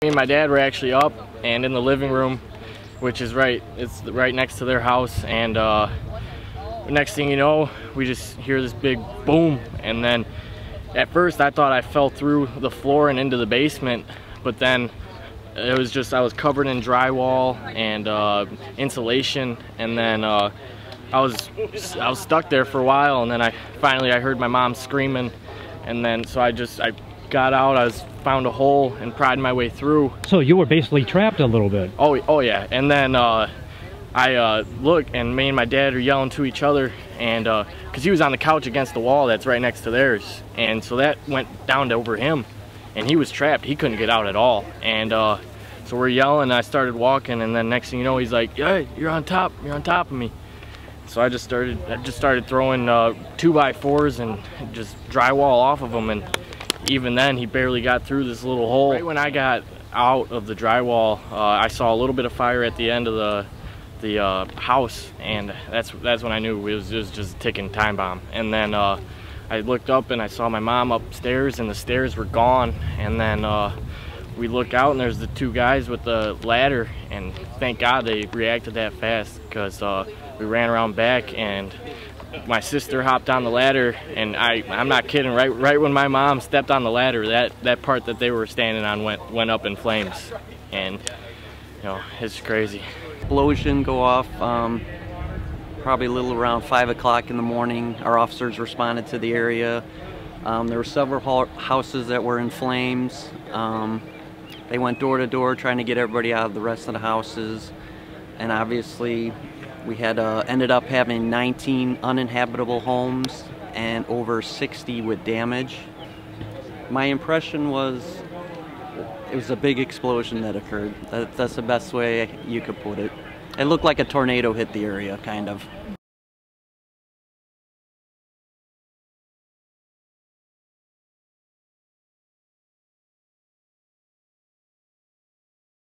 Me and my dad were actually up and in the living room, which is it's right next to their house, and next thing you know, we just hear this big boom, and then at first I thought I fell through the floor and into the basement, but then it was just, I was covered in drywall and insulation, and then I was stuck there for a while, and then I finally heard my mom screaming, and then so I got out. I found a hole and pried my way through. So you were basically trapped a little bit. Oh yeah. And then I look, and me and my dad are yelling to each other, and because he was on the couch against the wall that's right next to theirs, and so that went down to over him, and he was trapped. He couldn't get out at all. And so we're yelling. I started walking, and then next thing you know, he's like, "Hey, you're on top of me." So I just started throwing 2x4s and just drywall off of him, and even then he barely got through this little hole. Right when I got out of the drywall, I saw a little bit of fire at the end of the house, and that's when I knew it was just a ticking time bomb. And then I looked up and I saw my mom upstairs, and the stairs were gone. And then we look out, and there's the two guys with the ladder, and thank God they reacted that fast, because we ran around back, and my sister hopped on the ladder, and I'm not kidding, right when my mom stepped on the ladder, that part that they were standing on went up in flames. And you know, it's crazy. Explosion go off probably a little around 5 o'clock in the morning. Our officers responded to the area. There were several houses that were in flames. They went door to door trying to get everybody out of the rest of the houses, and obviously we had ended up having 19 uninhabitable homes and over 60 with damage. My impression was it was a big explosion that occurred. That's the best way you could put it. It looked like a tornado hit the area, kind of.